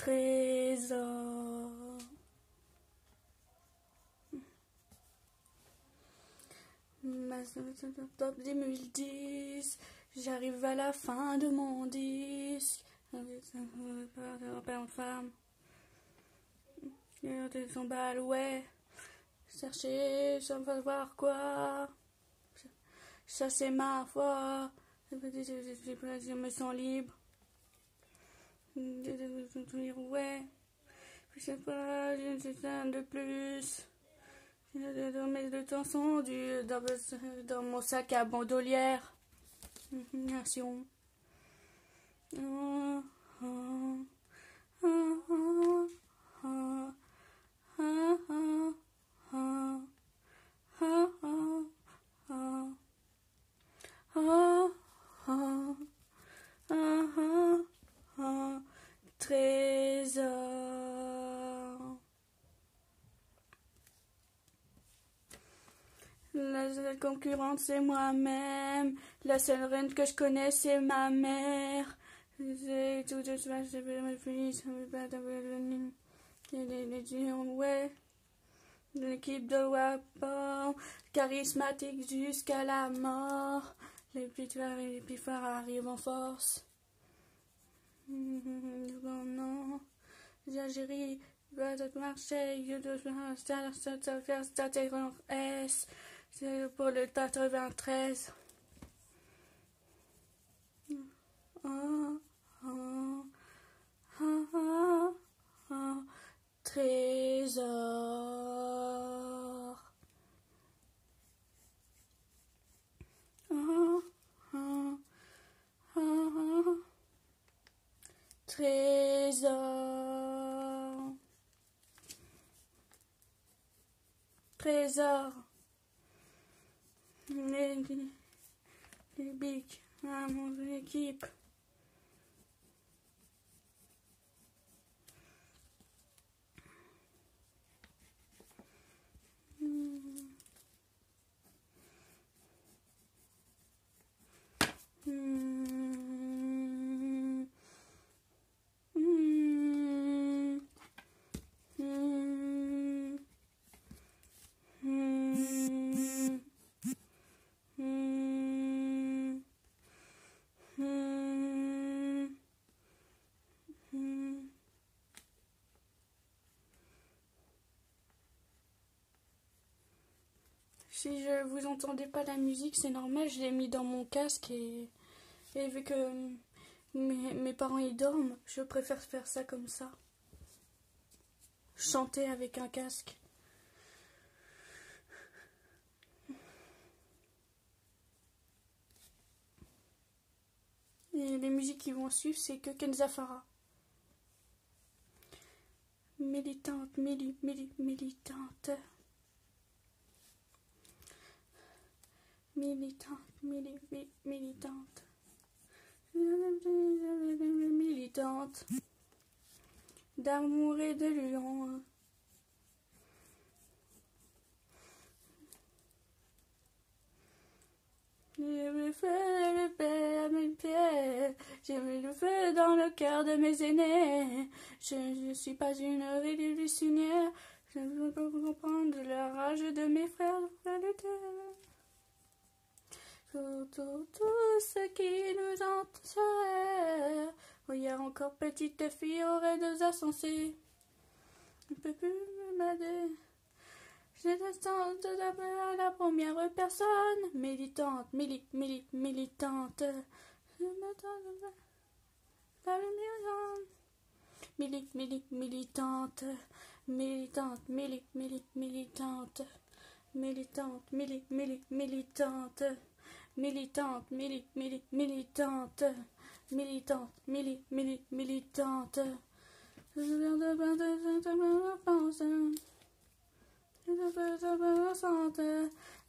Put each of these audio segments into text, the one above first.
trésor. Top 2010, j'arrive à la fin de mon disque. Femme, son balle, ouais. Chercher, sans savoir quoi. Ça c'est ma foi. Je me sens libre. Ouais. Je sais pas, je ne sais rien de plus. Mes deux temps sont dans mon sac à bandolière. Nation. Trésor. La seule concurrente c'est moi-même. La seule reine que je connais c'est ma mère. C'est tout de suite, je vais me finir, ça me bat ouais. L'équipe de Wapon, charismatique jusqu'à la mort. Les petits phares arrivent en force. Bon, non, j'agérie, va marcher, je dois faire en S. C'est pour le 93. Trésor. Trésor. Trésor. Les bics à mon équipe. Si je vous entendais pas la musique, c'est normal, je l'ai mis dans mon casque et vu que mes parents y dorment, je préfère faire ça comme ça. Chanter avec un casque. Et les musiques qui vont suivre, c'est que Kenza Farah. Militante, militante. Militante, militante. Militante. D'amour et de lion. J'ai mis le feu dans le père à mes pieds. J'ai mis le feu dans le cœur de mes aînés. Je ne suis pas une révolutionnaire. Je ne veux pas comprendre la rage de mes frères de lutter. Tout ce qui nous entoure. Regarde encore petite fille aurait deux insensés. Je ne peux plus m'aider. J'ai le sens de la première personne. Militante, militante. Je m'attends la lumière. Militante. Militante, militante. Militante, militante. Militante, militante. Militante, militante. Je viens de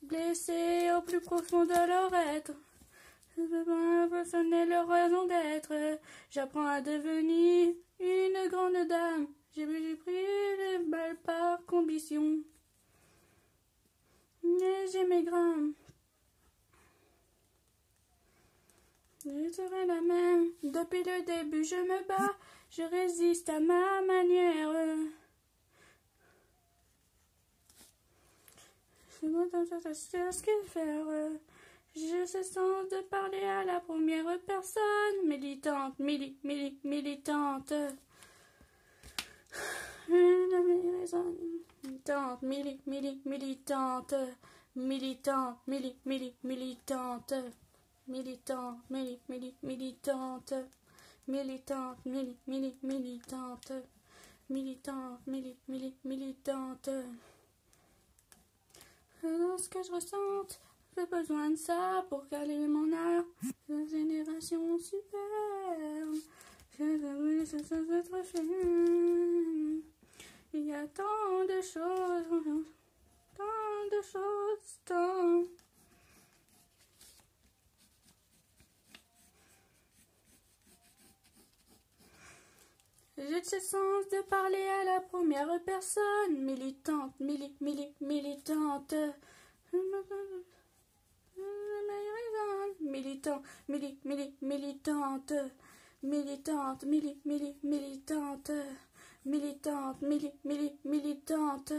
blessés au plus profond de leur être. Je veux pas sonner leur raison d'être. J'apprends à devenir une grande dame. J'ai pris les balles par condition. Mais j'ai mes grammes. Je serai la même. Depuis le début, je me bats. Je résiste à ma manière. Je ne sais ce qu'il faire. J'ai ce sens de parler à la première personne. Militante, militante. Militante, militante. Militante, militante. Militante, militante. Militante, militante. Militante, militante. Ce que je ressente, j'ai besoin de ça pour caler mon art. La génération superbe. Je veux être fier. Il y a tant de choses, tant. J'ai ce sens de parler à la première personne. Militante, militante. Militant, militante. Militante, militante. Militante, militante.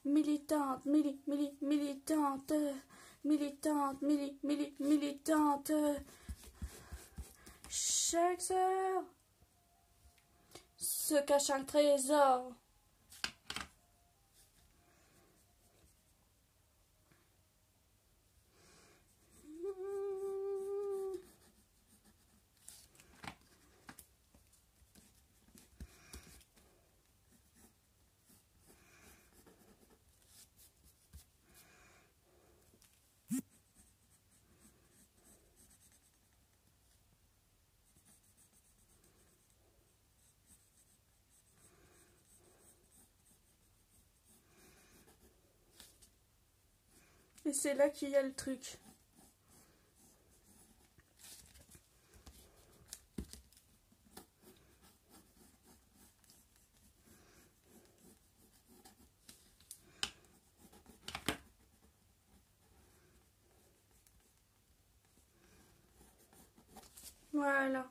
Militante, militante. Militante, militante. Chaque sœur se cache un trésor. Et c'est là qu'il y a le truc. Voilà.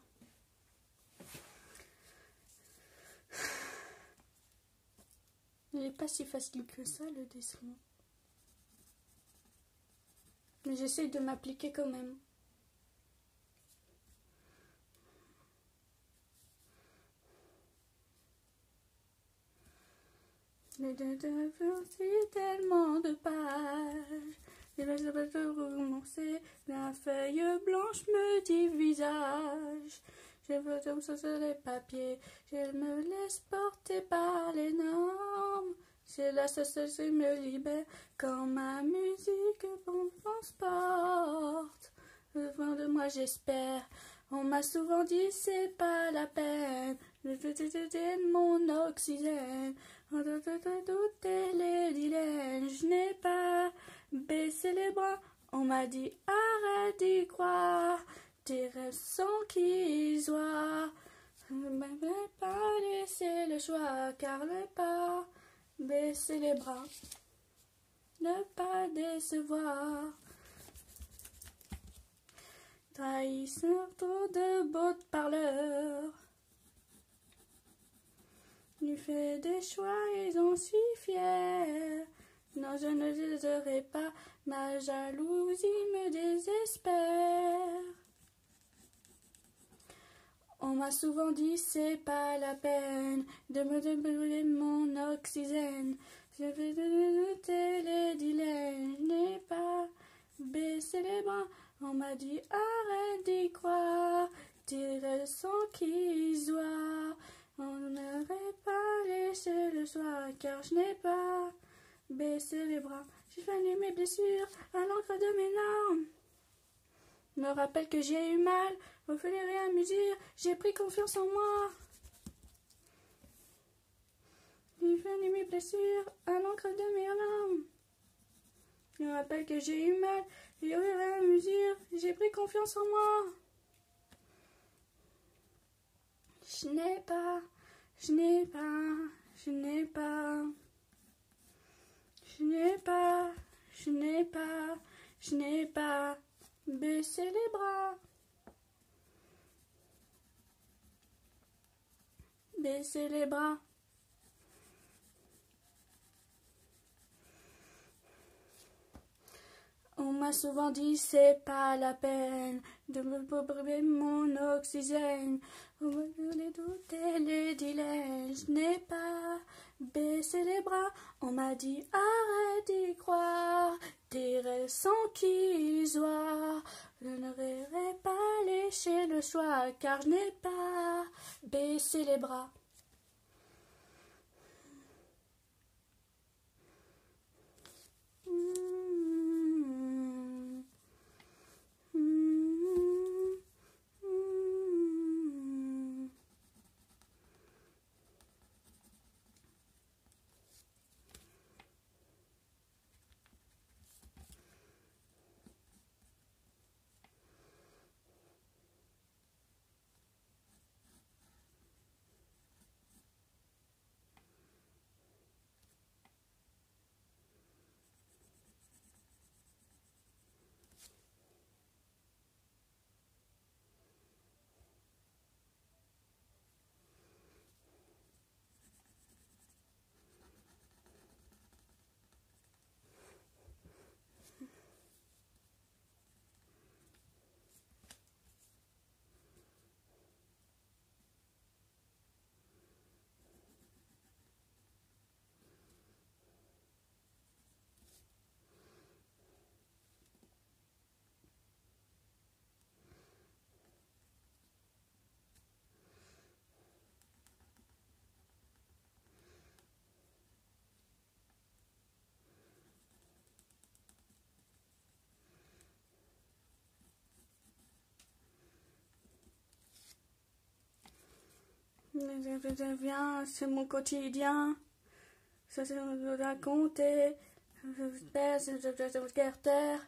Il n'est pas si facile que ça, le dessin. Mais j'essaye de m'appliquer quand même. Mais c'est tellement de pages. Et là, je vais recommencer. La feuille blanche me dit visage. Je veux comme ça sur les papiers. Je me laisse porter par les normes. C'est la sauce qui me libère quand ma musique me transporte. Devant de moi, j'espère. On m'a souvent dit c'est pas la peine. Je mon oxygène. Douter les dilemmes. Je n'ai pas baissé les bras. On m'a dit arrête d'y croire. Tes rêves sont qu'ils soient. Ne m'avais pas laissé le choix, car ne pas baisser les bras, ne pas décevoir. Trahisseur trop de beaux parleurs. Tu fais des choix et j'en suis fière. Non, je ne jugerai pas, ma jalousie me désespère. On m'a souvent dit c'est pas la peine de me brûler mon oxygène. Je vais douter les dilemmes, je n'ai pas baissé les bras. On m'a dit arrête d'y croire, tes rêves sont qui soient. On n'aurait pas laissé le soir car je n'ai pas baissé les bras. J'ai failli mes blessures à l'encre de mes larmes. Me rappelle que j'ai eu mal, au fur et à mesure, j'ai pris confiance en moi. J'ai failli mes blessures à l'encre de mes larmes. Me rappelle que j'ai eu mal, et au fur et à mesure, j'ai pris confiance en moi. Je n'ai pas baissé les bras. baisser les bras. On m'a souvent dit c'est pas la peine de me brûler mon oxygène. On m'a les doutes et les dilemme. Je n'ai pas baissé les bras. On m'a dit arrête d'y croire. Tes rêves sont qu'illusoires. Je ne verrai pas lécher le choix car je n'ai pas baissé les bras. Viens, c'est mon quotidien. Ça c'est de raconter. Je baisse, je terre.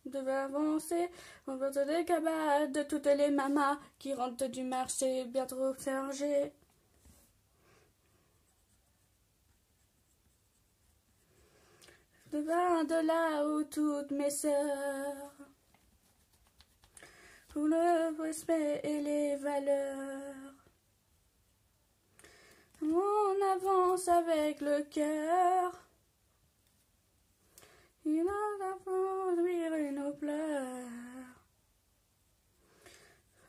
Je vais avancer. On va se des cabanes de toutes les mamas qui rentrent du marché bien trop chargées. Je viens de là où toutes mes sœurs pour le respect et les valeurs. On avance avec le cœur. Il a conduire nos pleurs.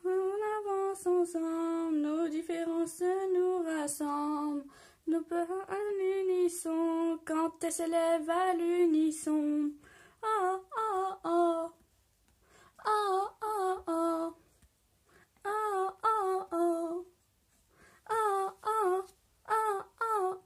On avance ensemble, nos différences nous rassemblent. Nos peurs en unisson, quand elles s'élèvent à l'unisson. Oh, oh, oh. Oh, oh, oh. Oh, oh, oh. Oh, oh, oh, oh.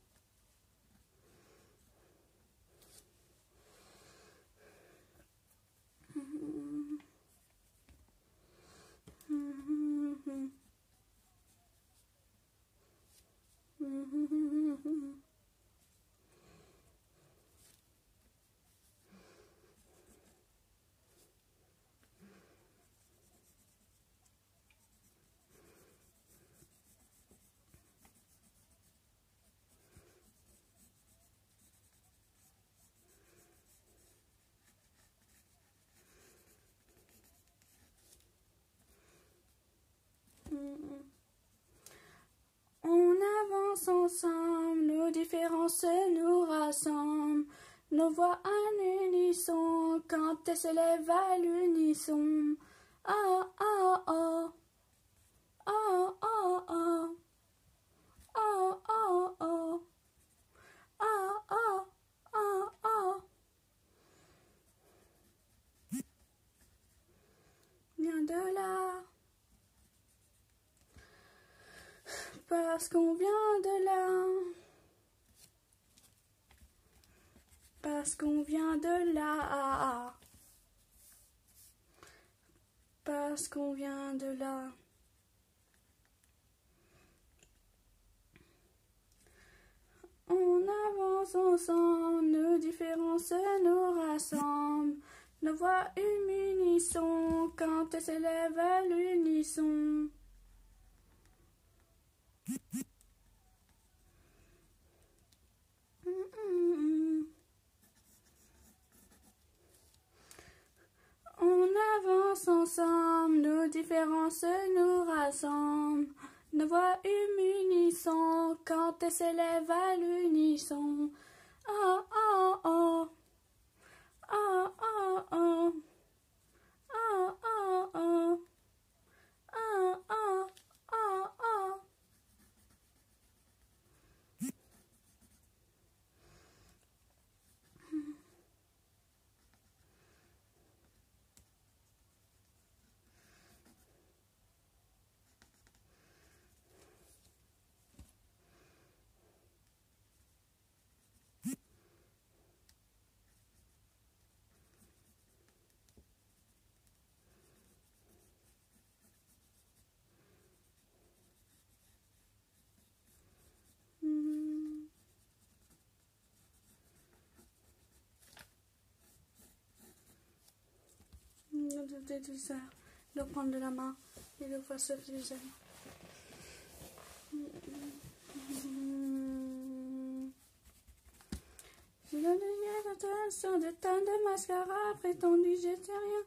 On avance ensemble, nos différences nous rassemblent. Nos voix en unisson, quand elles s'élèvent à l'unisson. Oh, oh, oh. Oh, oh, oh. Oh, oh, oh. Oh, oh, oh, oh. Viens de là. Parce qu'on vient de là. Parce qu'on vient de là. Parce qu'on vient de là. On avance ensemble, nos différences nous rassemblent. Nos voix unisson quand elles s'élèvent à l'unisson. On avance ensemble, nos différences nous rassemblent. Nos voix frémissant quand elles s'élèvent à l'unisson. Oh, oh, oh. Oh, oh, oh. Oh, oh, oh. Oh, oh, oh, oh. De prendre de la main et de voir ce qu'ils aiment. Je donne l'attention de tonnes de mascara prétendu, j'étais rien.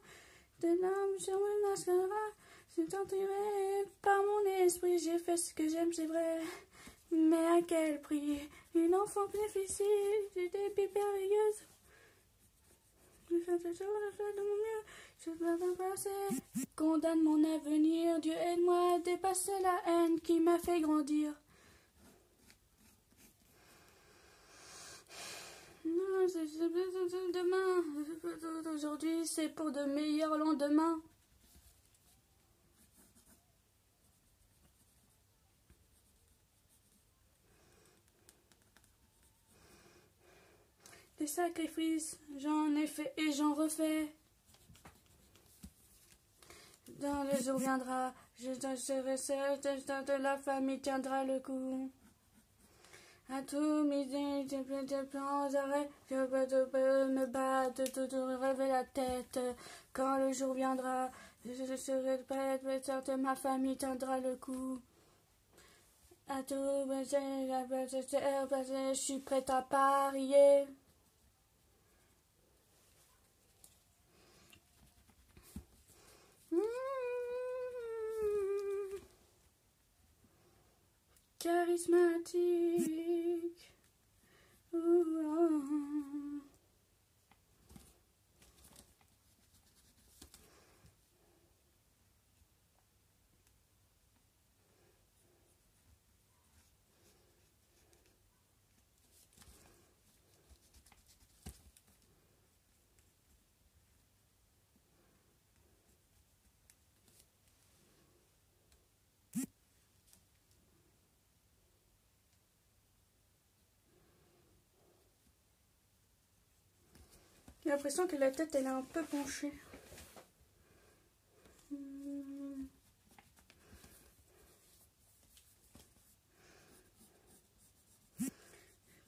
De larmes sur mon mascara, c'est entouré par mon esprit. J'ai fait ce que j'aime, c'est vrai. Mais à quel prix? Une enfant difficile, j'ai des billes périlleuses. Je fais de mon mieux, je dois m'en passer. Condamne mon avenir, Dieu aide-moi à dépasser la haine qui m'a fait grandir. Non, c'est demain. Aujourd'hui, c'est pour de meilleurs lendemains. Des sacrifices, j'en ai fait et j'en refais. Dans le jour viendra, je serai seul, de la famille tiendra le coup. À tous mes plans arrêts, je peux me battre, de relever la tête. Quand le jour viendra, je serai prête, de ma famille tiendra le coup. À tout, je suis prête à parier. Charismatique. J'ai l'impression que la tête elle est un peu penchée.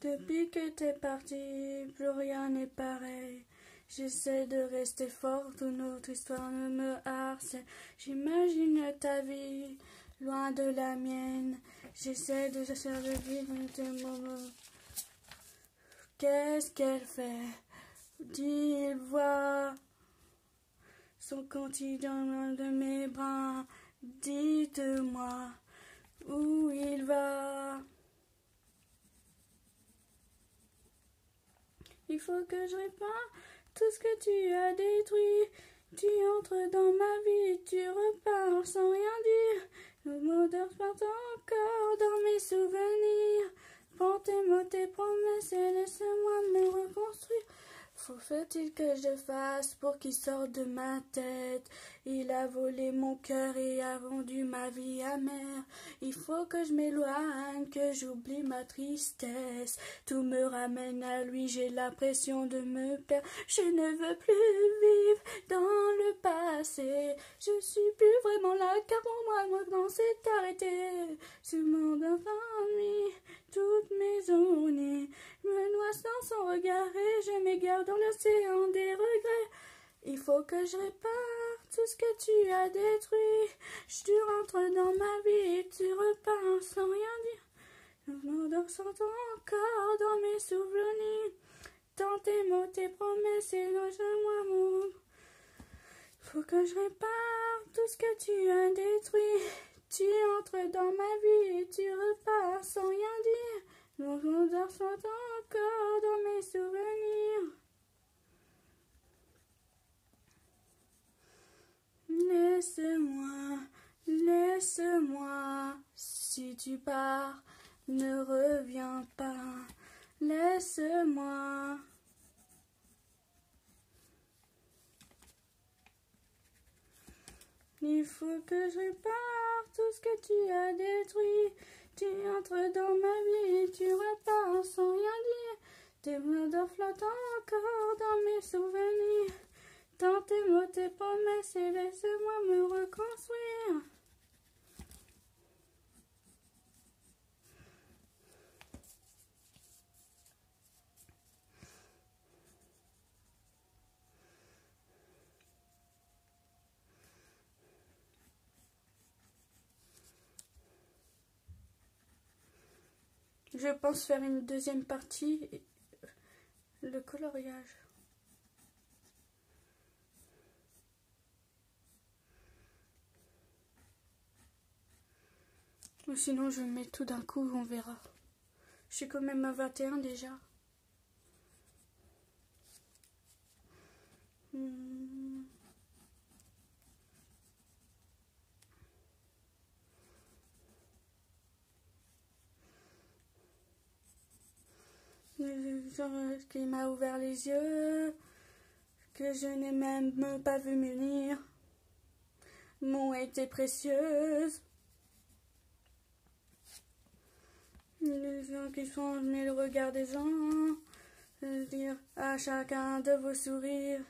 Depuis que t'es parti, plus rien n'est pareil. J'essaie de rester forte, notre histoire ne me harcèle. J'imagine ta vie loin de la mienne. J'essaie de chercher de vivre tes moments. Qu'est-ce qu'elle fait? Dit-il voit son quotidien de mes bras. Dites-moi où il va. Il faut que je répare tout ce que tu as détruit. Tu entres dans ma vie, tu repars sans rien dire. Le modeur part encore dans mes souvenirs. Prends tes mots, tes promesses et laisse-moi me reconstruire. Faut-il que je fasse pour qu'il sorte de ma tête? Il a volé mon cœur et a rendu ma vie amère. Il faut que je m'éloigne, que j'oublie ma tristesse. Tout me ramène à lui, j'ai l'impression de me perdre. Je ne veux plus vivre dans le passé. Je suis plus vraiment là, car pour moi, maintenant c'est arrêté. Ce monde endormi, toutes mes journées me noie dans son regard et je m'égare dans l'océan des regrets. Il faut que je répare tout ce que tu as détruit. Tu rentres dans ma vie et tu repars sans rien dire. Le monde s'entend encore dans mes souvenirs. Dans tes mots, tes promesses et lâche-moi mon. Il faut que je répare tout ce que tu as détruit. Tu entres dans ma vie et tu repars sans rien dire. Mon odeur flotte encore dans mes souvenirs. Laisse-moi, laisse-moi, si tu pars, ne reviens pas. Laisse-moi. Il faut que je répare tout ce que tu as détruit. Tu entres dans ma vie et tu repars sans rien dire. Tes odeurs flottent encore dans mes souvenirs. Dans tes mots, tes promesses, et laisse-moi me reconstruire. Je pense faire une deuxième partie, le coloriage. Ou sinon je mets tout d'un coup, on verra. Je suis quand même à 21 déjà. Genre qui m'a ouvert les yeux, que je n'ai même pas vu venir, m'ont été précieuses. Les gens qui changent mais le regard des gens, dire à chacun de vos sourires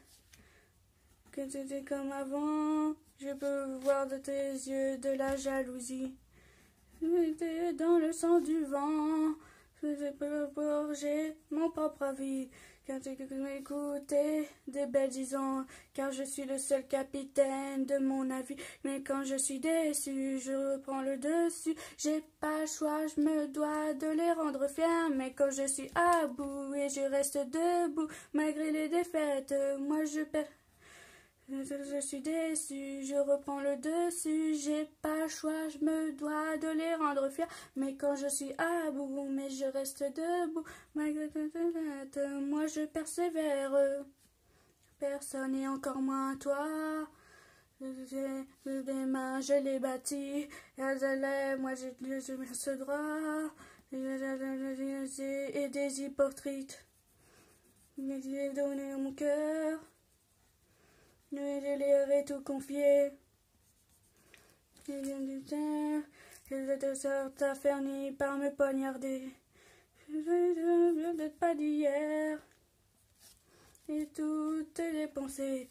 que c'était comme avant. Je peux voir de tes yeux de la jalousie. J'étais dans le sang du vent. Je peux forger mon propre avis. Quand tu m'écoutais des belles disant, car je suis le seul capitaine de mon navire. Mais quand je suis déçu, je reprends le dessus. J'ai pas le choix, je me dois de les rendre fiers. Mais quand je suis à bout et je reste debout, malgré les défaites, moi je perds. Je suis déçu, je reprends le dessus, j'ai pas le choix, je me dois de les rendre fiers. Mais quand je suis à bout, mais je reste debout, malgré tout, moi je persévère. Personne et encore moins toi. Des mains, je les bâtis, moi je mets ce droit. Et des hypocrites, j'ai donné mon cœur. Je leur ai tout confié. Je te sors affermi par me poignarder. Je ne pas d'hier. Et toutes les pensées.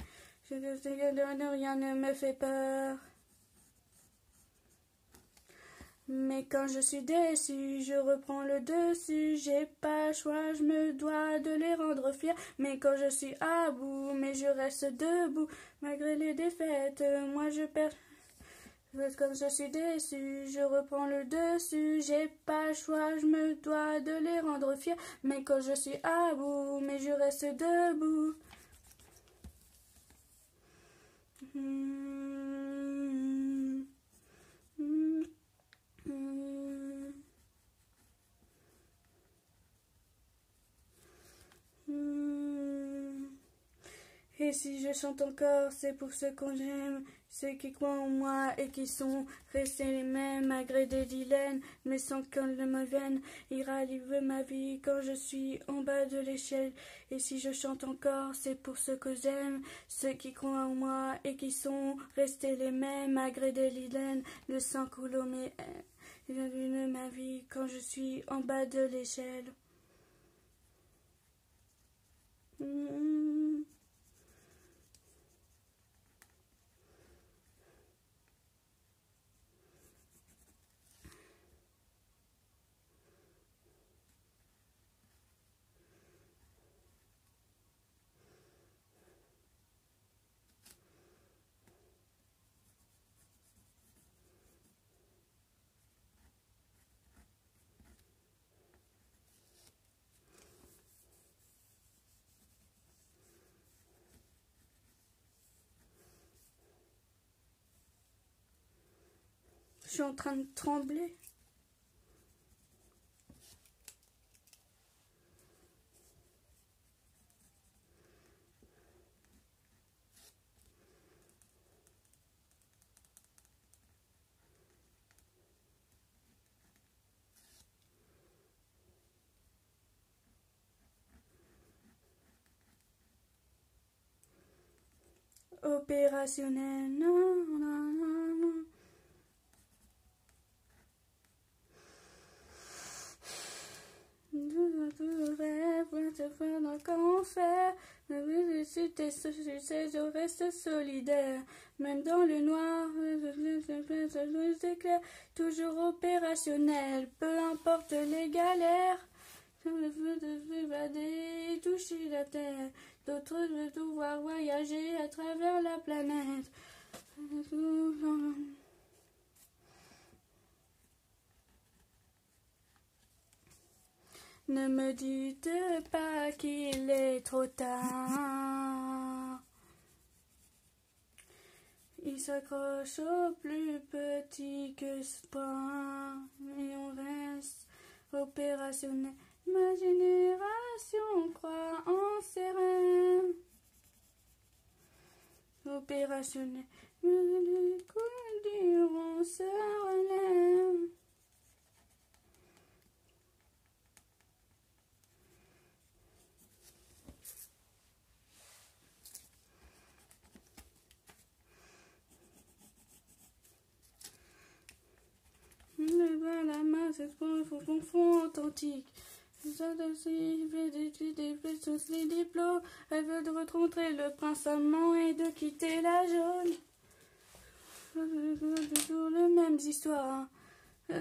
Je ne sais que rien ne me fait peur. Mais quand je suis déçu, je reprends le dessus. J'ai pas le choix, je me dois de les rendre fiers. Mais quand je suis à bout, mais je reste debout. Malgré les défaites, moi je perds. Quand je suis déçu, je reprends le dessus. J'ai pas le choix, je me dois de les rendre fiers. Mais quand je suis à bout, mais je reste debout. Et si je chante encore, c'est pour ceux qu'on j'aime, ceux qui croient en moi et qui sont restés les mêmes, malgré des dilemmes, mais sans qu'on ne me vienne. Il rallive ma vie quand je suis en bas de l'échelle. Et si je chante encore, c'est pour ceux que j'aime, ceux qui croient en moi et qui sont restés les mêmes, malgré des dilemmes, le sang coule au mes de ma vie quand je suis en bas de l'échelle. Je suis en train de trembler. Opérationnel, non, non, non, non. Comment faire? Je reste solidaire, même dans le noir, toujours opérationnel, peu importe les galères. Je veux évader, toucher la terre, d'autres veulent pouvoir voyager à travers la planète. Ne me dites pas qu'il est trop tard. Il s'accroche au plus petit que ce point, et on reste opérationnel. Ma génération croit en ses rêves. Opérationnel, mais les coups durant se relèvent. La main s'exprime au fond authentique. Les diplômes, elle veut de rencontrer le prince amant et de quitter la jaune. Toujours les mêmes histoires. À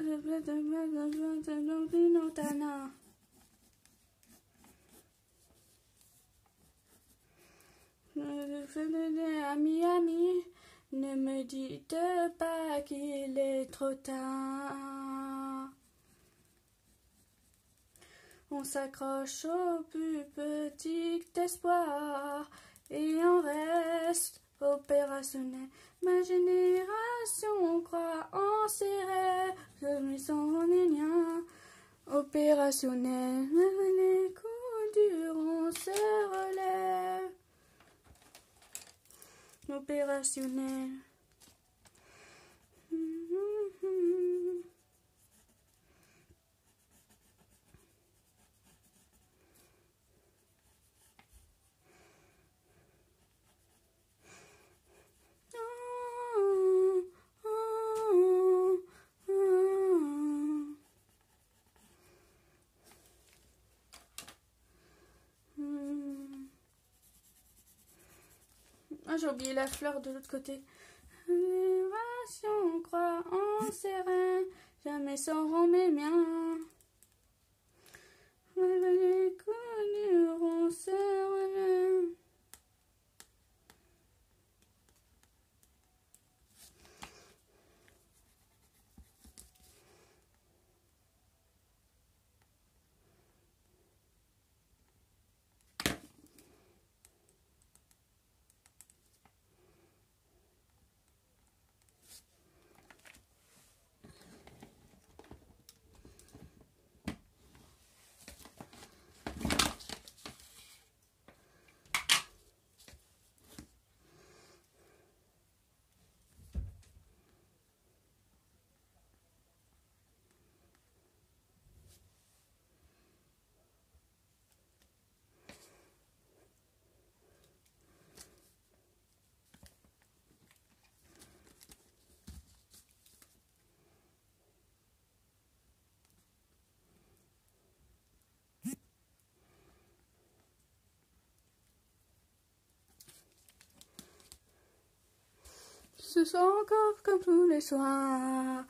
Miami, ne me dites pas qu'il est trop tard. On s'accroche au plus petit espoir et on reste opérationnel. Ma génération croit en ses rêves, mais son lien opérationnel. Les coups durs, on se relève. Opérationnel. Ah, j'ai oublié la fleur de l'autre côté. On croit en ses rêves, jamais sans mes miens. Les coups durs, on se relève. Ce soir encore comme tous les soirs,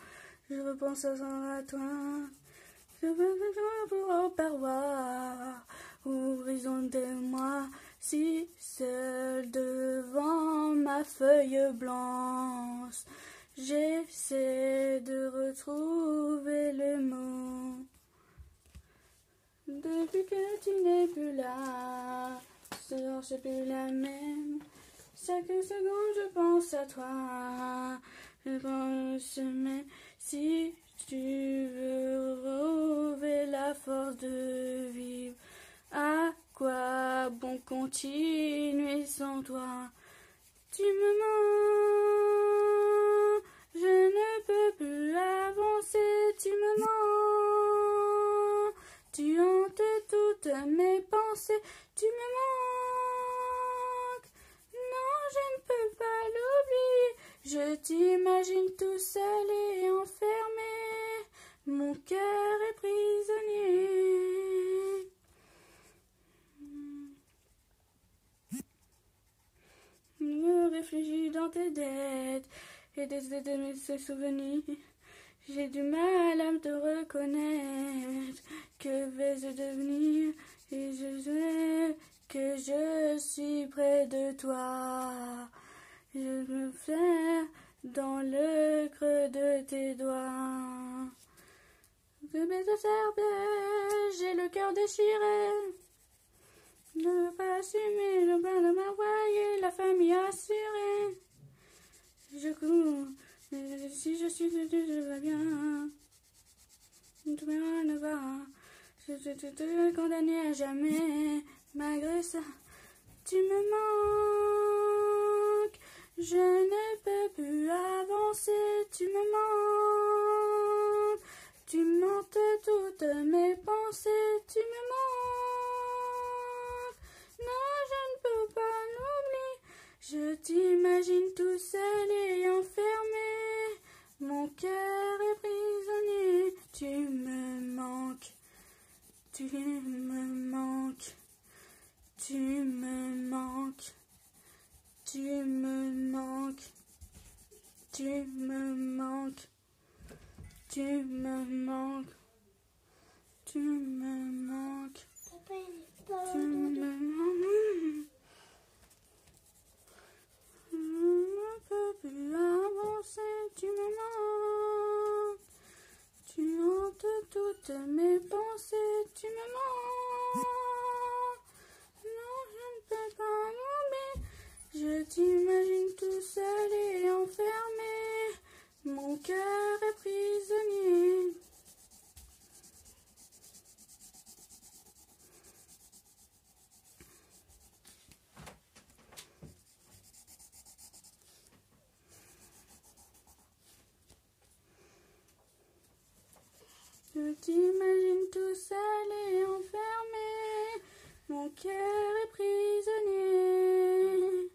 je repense à toi. Je veux pour au parloir, horizon de moi, si seul devant ma feuille blanche. J'essaie de retrouver le mot. Depuis que tu n'es plus là, je sais plus la même. Chaque seconde je pense à toi. Je pense même Si tu veux retrouver la force de vivre, à quoi bon continuer sans toi? Tu me mens, je ne peux plus avancer, tu me mens, tu hantes toutes mes pensées, tu me manques, non je ne peux pas l'oublier, je t'imagine tout seul et enfermé, mon cœur est prisonnier. Je réfléchis dans tes dettes et de mes souvenirs. J'ai du mal à te reconnaître. Que vais-je devenir? Et je sais que je suis près de toi. Je me fais dans le creux de tes doigts. Je vais te servir, j'ai le cœur déchiré. Je ne veux pas assumer le bain de m'envoyer la famille assurée. Je cours, mais si je suis je vais bien. Tout rien ne va. Je te condamné à jamais. Malgré ça, tu me manques. Je ne peux plus avancer. Tu me manques. Tu montes toutes mes pensées. Tu me manques. Non, je ne peux pas l'oublier. Je t'imagine tout seul et enfermé. Mon cœur est prisonnier. Tu me manques. Tu me manques. Tu me manques. Tu me manques. Tu me manques. Tu me manques. Tu me manques. Tu me manques. Je ne peux plus avancer, tu me manques. Tu hantes toutes mes pensées, tu me manques. Non, je ne peux pas l'oublier. Je t'imagine tout seul et enfermé. Mon cœur est prisonnier. Je t'imagine tout seul et enfermé, mon cœur est prisonnier.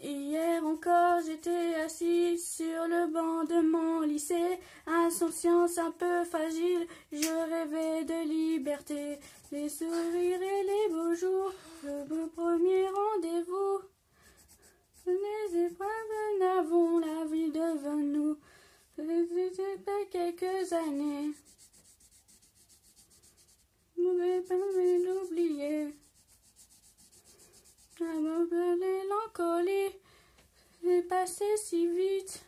Hier encore, j'étais assis sur le banc de mon lycée, insouciance un peu fragile, je rêvais de liberté, les sourires et les beaux jours, le premier rendez-vous. Les épreuves n'avons la vie devant nous, c'était quelques années. Vous ne pouvez pas l'oublier. Mélancolie, c'est passé si vite.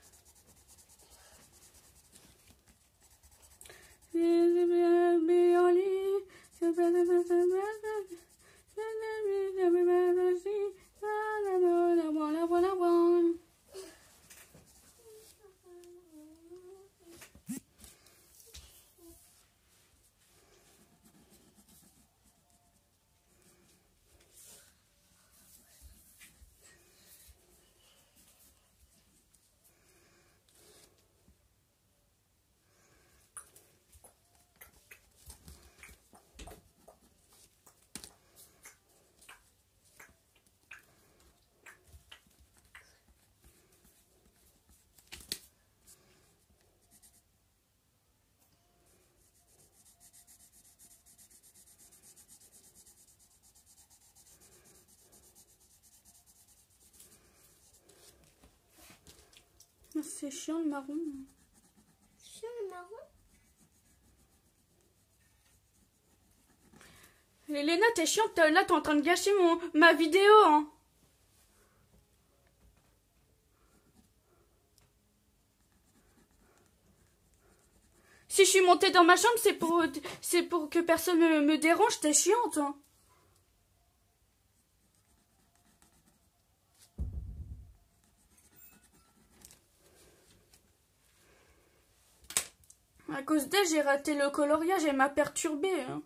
C'est chiant le marron. Chiant le marron. Elena, t'es chiante, là t'es en train de gâcher ma vidéo, hein. Si je suis montée dans ma chambre, c'est pour que personne me dérange, t'es chiante, hein. À cause d'elle, j'ai raté le coloriage, elle m'a perturbée, hein.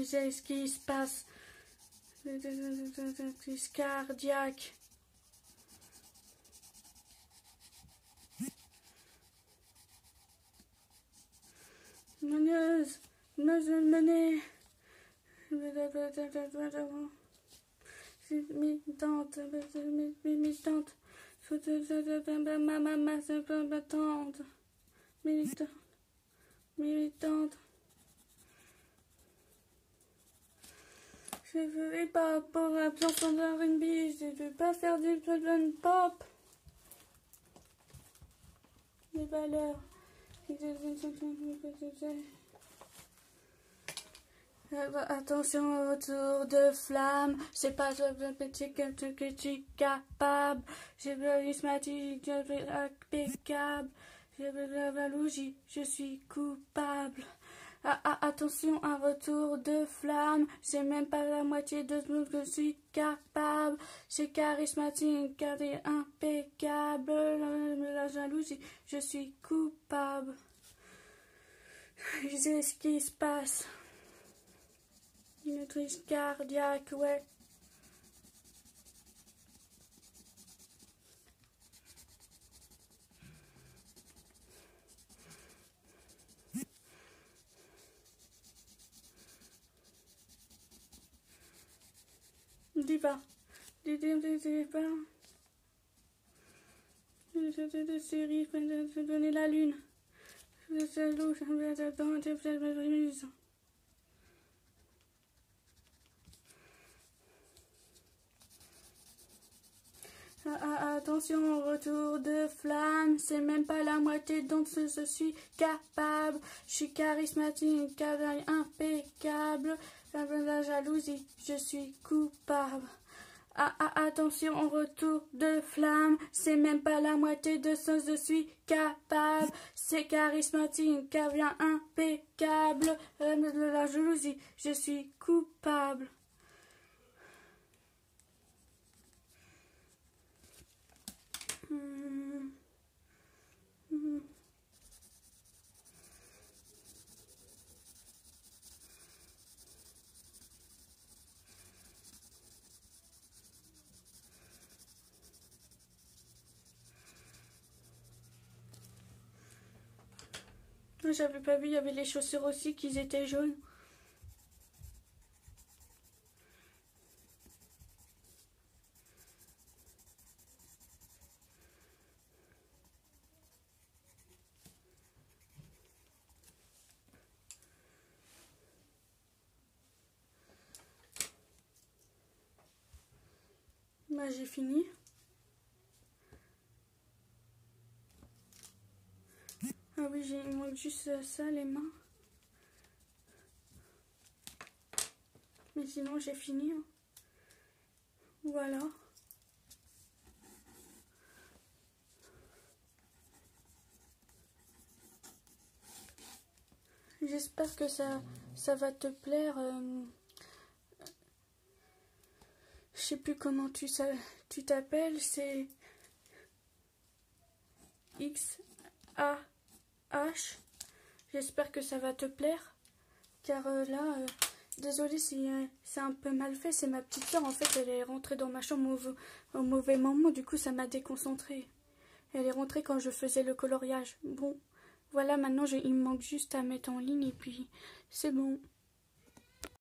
Ce qui se passe. Crise cardiaque. Meneuse. Menée. Militante. Militante. Militante. Militante. Je ne vais pas pour l'absence d'un R&B, je ne veux pas faire du pop. Des valeurs. Attention au retour de flamme, c'est pas un petit que tu es capable. J'ai le charismatique, impeccable. J'ai la jalousie, je suis coupable. Attention, un retour de flamme, c'est même pas la moitié de ce que je suis capable. C'est charismatique, impeccable. La jalousie, je suis coupable. Je sais ce qui se passe. Une crise cardiaque, ouais. Diva. Diva. De série, de donner la lune. Attention au retour de flamme, c'est même pas la moitié dont je suis capable. Je suis charismatique, impeccable. La jalousie, je suis coupable. Attention au retour de flamme, c'est même pas la moitié de ce que je suis capable. C'est charismatique, impeccable. La jalousie, je suis coupable. J'avais pas vu, il y avait les chaussures aussi qui étaient jaunes. Bah, j'ai fini. Ah oui, il manque juste ça, les mains. Mais sinon, j'ai fini. Hein. Voilà. J'espère que ça va te plaire. Je sais plus comment tu t'appelles. C'est XAH. J'espère que ça va te plaire. Car là, désolée si c'est un peu mal fait. C'est ma petite soeur. En fait, elle est rentrée dans ma chambre au mauvais moment. Du coup, ça m'a déconcentrée. Elle est rentrée quand je faisais le coloriage. Bon, voilà, maintenant, il me manque juste à mettre en ligne et puis c'est bon.